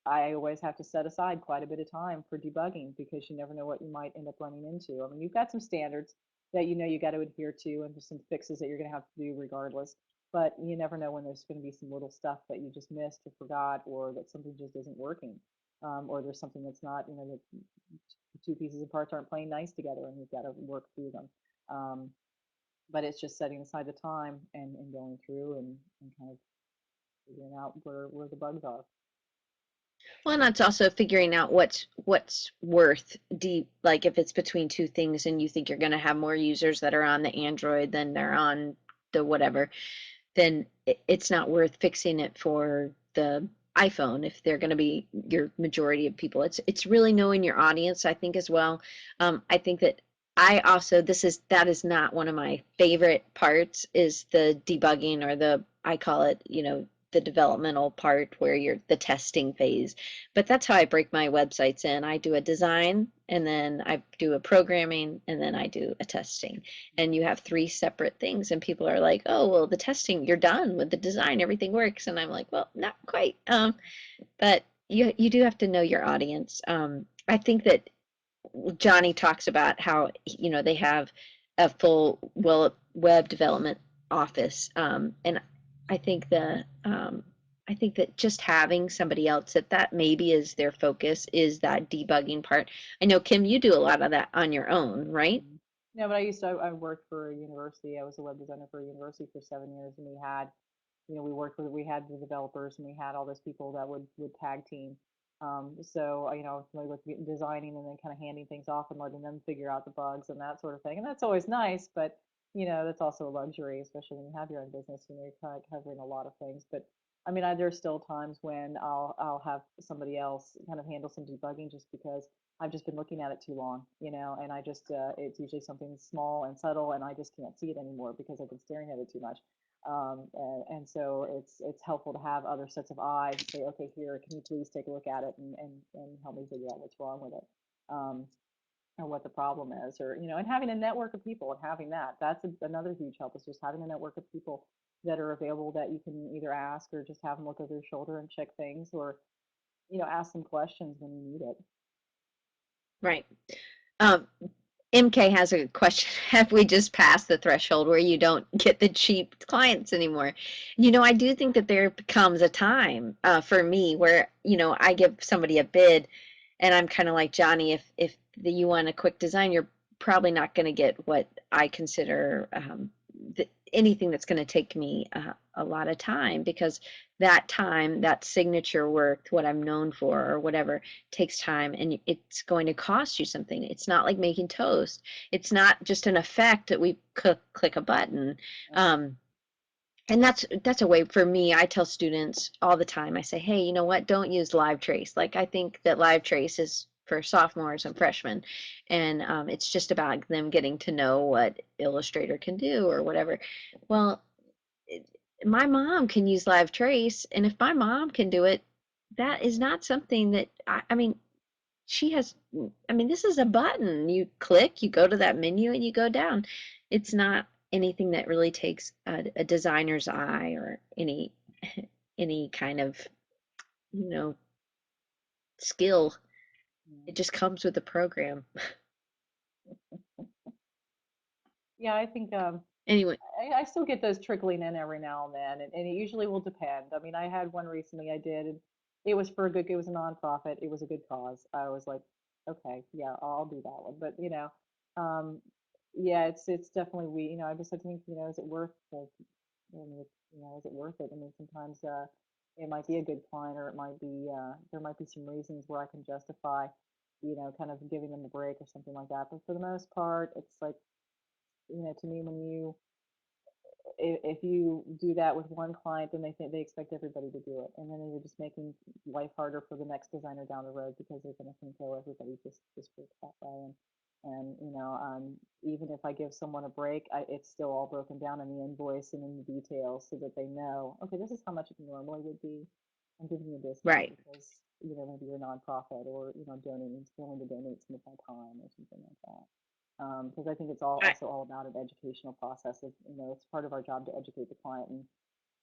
I always have to set aside quite a bit of time for debugging because you never know what you might end up running into. I mean, you've got some standards that you know you got to adhere to and there's some fixes that you're going to have to do regardless. But you never know when there's going to be some little stuff that you just missed or forgot or that something just isn't working. Or there's something that's not, you know, the two pieces of parts aren't playing nice together and you've got to work through them. Um, but it's just setting aside the time and going through and kind of figuring out where the bugs are. Well, and that's also figuring out what's worth deep, like if it's between two things and you think you're going to have more users that are on the Android than they're on the whatever, then it's not worth fixing it for the iPhone if they're going to be your majority of people. It's really knowing your audience, I think, as well. I think that I also that is not one of my favorite parts is the debugging or the I call it, the developmental part where you're the testing phase. But that's how I break my websites in. I do a design and then I do a programming and then I do a testing, and you have three separate things and people are like, oh well, the testing, you're done with the design, everything works, and I'm like, well, not quite. But you do have to know your audience. I think that Johnny talks about how they have a full web development office, and I think I think that just having somebody else that maybe is their focus is that debugging part. I know, Kim, you do a lot of that on your own, right? Mhm. Yeah, but I worked for a university. I was a web designer for a university for 7 years, and we had, you know, we had the developers and we had all those people that would tag team. So you know, familiar with designing and then kind of handing things off and letting them figure out the bugs and that sort of thing. And that's always nice, but you know, that's also a luxury, especially when you have your own business. You know, you're kind of covering a lot of things. But I mean, there's still times when I'll have somebody else kind of handle some debugging just because I've just been looking at it too long, you know, and I just it's usually something small and subtle, and I just can't see it anymore because I've been staring at it too much. And so it's helpful to have other sets of eyes and say, okay, here, can you please take a look at it and help me figure out what's wrong with it, or what the problem is, or you know, and having a network of people and having that's another huge help is just having a network of people that are available that you can either ask or just have them look over your shoulder and check things, or you know, ask them questions when you need it. Right. Um, MK has a question. Have we just passed the threshold where you don't get the cheap clients anymore? I do think that there becomes a time for me where, I give somebody a bid and I'm kind of like Johnny, you want a quick design, you're probably not going to get what I consider anything that's going to take me a lot of time, because that time, that signature work, what I'm known for or whatever, takes time and it's going to cost you something. It's not like making toast. It's not just an effect that we click a button. Right. Um, and that's a way for me. I tell students all the time, I say, hey, you know what, don't use live trace. Like, I think that live trace is for sophomores and freshmen, and it's just about them getting to know what Illustrator can do or whatever. Well, it, my mom can use live trace, and if my mom can do it, that is not something that I mean, she has, I mean, this is a button. You click, you go to that menu, and you go down. It's not anything that really takes a designer's eye or any kind of, you know, skill. Yeah. It just comes with the program. Yeah, I think Anyway, I still get those trickling in every now and then, and it usually will depend. I mean, I had one recently I did, and it was for a good, it was a nonprofit, it was a good cause. I was like, okay, yeah, I'll do that one. But you know, um, yeah, it's definitely you know, I just have to think, you know, is it worth the, I mean, you know, is it worth it? I mean, sometimes it might be a good client, or it might be there might be some reasons where I can justify, you know, kind of giving them a break or something like that. But for the most part, it's like, you know, to me, when you if you do that with one client, then they think they expect everybody to do it, and then you're just making life harder for the next designer down the road because they're going to think, oh, everybody just works that way, And even if I give someone a break, it's still all broken down in the invoice and in the details so that they know, okay, this is how much it normally would be. I'm giving you a discount Right. because maybe you're a nonprofit, or donating, willing to donate some of my time or something like that. Because I think it's all I, also all about an educational process. It's part of our job to educate the client and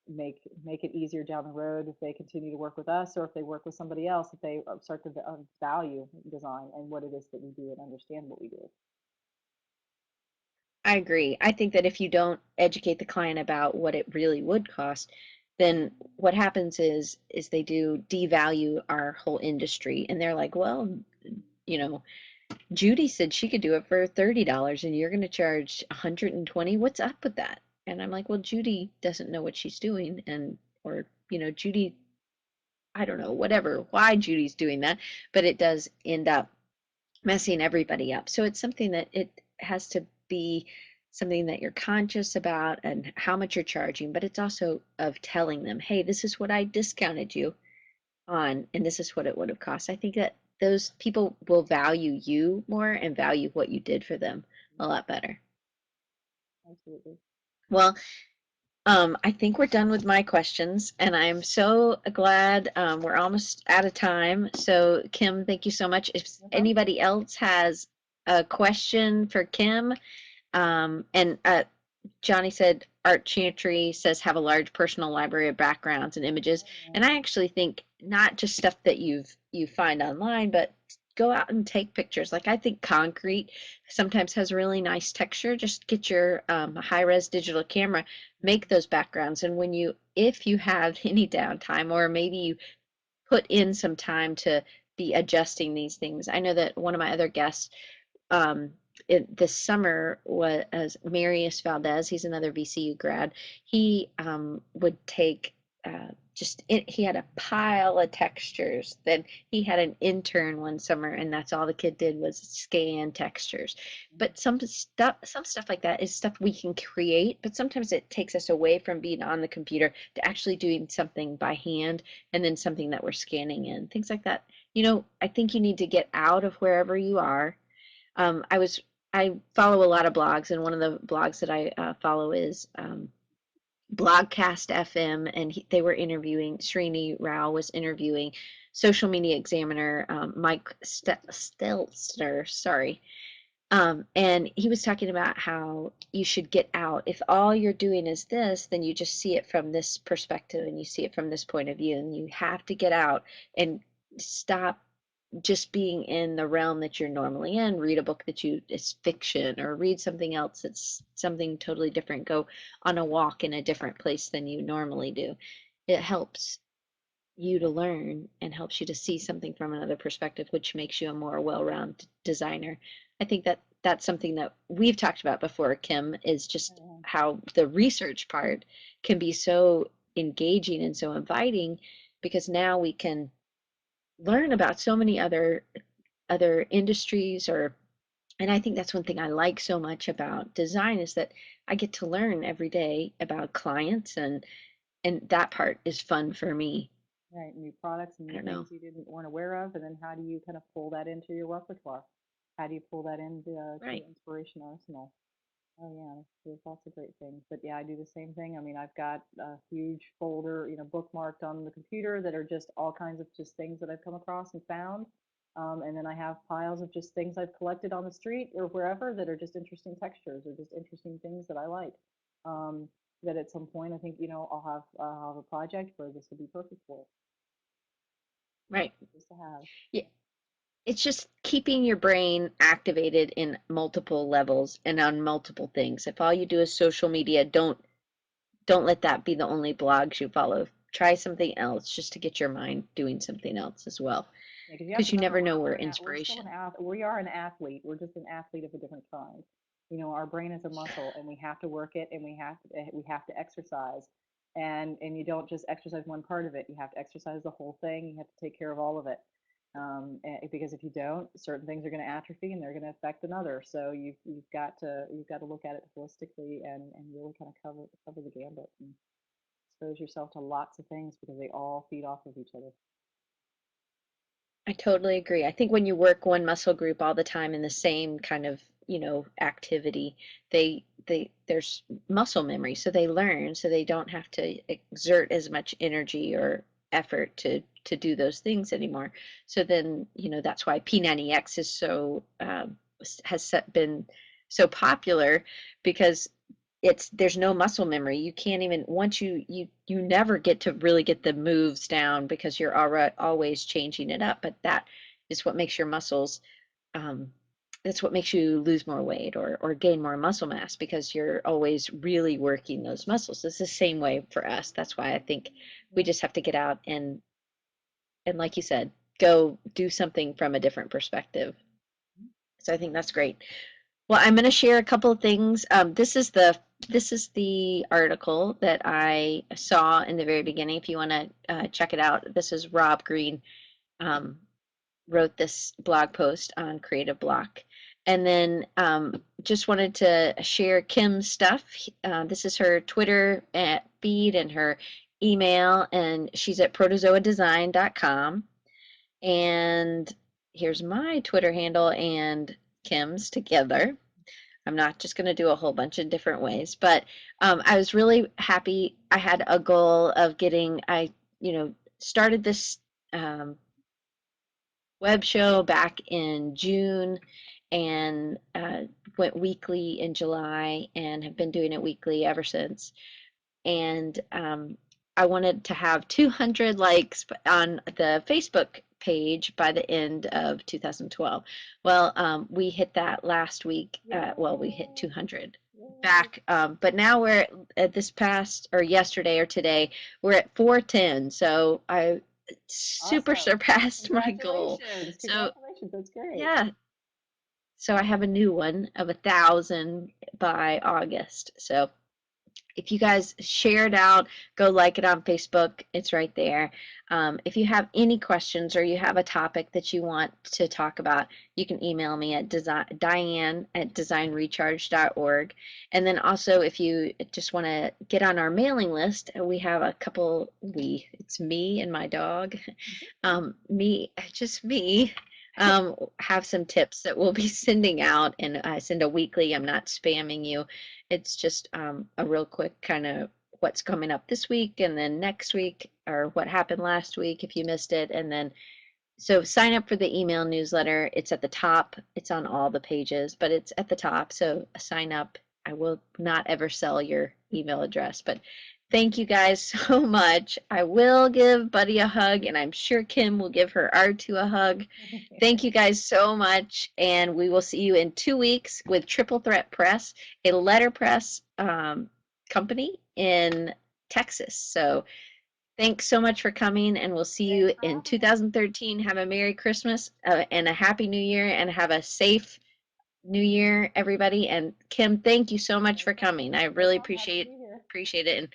make it easier down the road if they continue to work with us, or if they work with somebody else, if they start to value design and what it is that we do and understand what we do. I agree. I think that if you don't educate the client about what it really would cost, then what happens is they do devalue our whole industry, and they're like, well, you know, Judy said she could do it for $30 and you're going to charge 120. What's up with that? And I'm like, well, Judy doesn't know what she's doing, and or Judy, I don't know, whatever, why Judy's doing that, but it does end up messing everybody up. So it's something that it has to be something that you're conscious about and how much you're charging, but it's also of telling them, hey, this is what I discounted you on, and this is what it would have cost. I think that those people will value you more and value what you did for them a lot better. Absolutely. Well, I think we're done with my questions, and I'm so glad we're almost out of time. So, Kim, thank you so much. If No problem. anybody else has a question for Kim, and Johnny said Art Chantry says have a large personal library of backgrounds and images. Oh, yeah. And I actually think not just stuff that you find online, but go out and take pictures. Like I think concrete sometimes has a really nice texture. Just get your high res digital camera, make those backgrounds, and if you have any downtime, or maybe you put in some time to be adjusting these things. I know that one of my other guests um, this summer was Marius Valdez. He's another VCU grad. He would take he had a pile of textures. Then he had an intern one summer, and that's all the kid did was scan textures. But some stuff like that is stuff we can create, but sometimes it takes us away from being on the computer to actually doing something by hand, and then something that we're scanning in, things like that. I think you need to get out of wherever you are. um, I was I follow a lot of blogs, and one of the blogs that I follow is Blogcast FM, and they were interviewing Srini Rao was interviewing Social Media Examiner Mike Stelzner, sorry, and he was talking about how you should get out. If all you're doing is this, then you just see it from this perspective and you see it from this point of view, and you have to get out and stop just being in the realm that you're normally in. Read a book that is fiction, or read something else that's something totally different. Go on a walk in a different place than you normally do. It helps you to learn and helps you to see something from another perspective, which makes you a more well-rounded designer. I think that that's something that we've talked about before, Kim, is just Oh, how the research part can be so engaging and so inviting, because now we can learn about so many other industries. Or And I think that's one thing I like so much about design, is that I get to learn every day about clients, and that part is fun for me. right. New products and I new don't know. things you weren't aware of, and then how do you kind of pull that into your repertoire? How do you pull that into to Right. your inspiration arsenal? Oh yeah, there's lots of great things. But yeah, I do the same thing. I mean, I've got a huge folder, bookmarked on the computer that are just all kinds of just things that I've come across and found. And then I have piles of just things I've collected on the street or wherever that are just interesting textures or just interesting things that I like. Um, that at some point I think, I'll have a project where this would be perfect for, Right. just to have. Yeah. It's just keeping your brain activated in multiple levels and on multiple things. If all you do is social media, don't let that be the only blogs you follow. Try something else just to get your mind doing something else as well, Yeah, because you have because to you remember never know we're where we're still inspiration. we are an athlete. We're just an athlete of a different kind. Our brain is a muscle, and we have to work it, and we have to exercise. And you don't just exercise one part of it. You have to exercise the whole thing. You have to take care of all of it. Because if you don't, certain things are going to atrophy, and they're going to affect another. So you've got to look at it holistically and really kind of cover the gambit and expose yourself to lots of things because they all feed off of each other. I totally agree. I think when you work one muscle group all the time in the same kind of, activity, there's muscle memory, so they learn, so they don't have to exert as much energy or effort to do those things anymore. So then, that's why P90X is so been so popular because there's no muscle memory. You can't even once you never get to really get the moves down because you're always changing it up. But that is what makes your muscles. Um, that's what makes you lose more weight or gain more muscle mass because you're always really working those muscles. It's the same way for us. That's why I think we just have to get out and like you said, go do something from a different perspective. So I think that's great. Well, I'm going to share a couple of things. This is the article that I saw in the very beginning. If you want to check it out, this is Rob Green um, wrote this blog post on Creative Block, and then just wanted to share Kim's stuff. This is her Twitter feed and her email, and she's at protozoadesign.com. And here's my Twitter handle and Kim's together. I'm not just going to do a whole bunch of different ways, but I was really happy. I had a goal of started this um, web show back in June and went weekly in July and have been doing it weekly ever since. And I wanted to have 200 likes on the Facebook page by the end of 2012. Well, we hit that last week. Well, we hit 200 back, but now we're at this past or yesterday or today, we're at 410. So I super Awesome. surpassed my goal. Congratulations. So Congratulations. That's great. yeah, so I have a new one of 1,000 by August. So if you guys share it out, go like it on Facebook. It's right there. If you have any questions or you have a topic that you want to talk about, you can email me at diane@designrecharge.org. And then also, if you just want to get on our mailing list, we have a couple, it's me and my dog, just me, have some tips that we'll be sending out, and I send a weekly. I'm not spamming you. It's just a real quick kind of what's coming up this week and then next week or what happened last week if you missed it. And then so sign up for the email newsletter. It's at the top. It's on all the pages, but it's at the top. So sign up. I will not ever sell your email address, but thank you guys so much. I will give Buddy a hug, and I'm sure Kim will give her R2 a hug. Thank you guys so much, and we will see you in 2 weeks with Triple Threat Press, a letterpress company in Texas. So thanks so much for coming, and we'll see Thanks you for in having me. 2013. Have a Merry Christmas and a Happy New Year, and have a safe New Year, everybody. And Kim, thank you so much for Anytime. coming. I No really problem. Happy to be here. appreciate it, and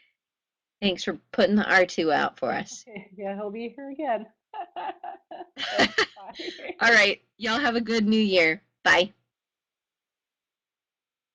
thanks for putting the R2 out for us. Yeah, he'll be here again. Thanks. Bye. All right, y'all have a good New Year. Bye.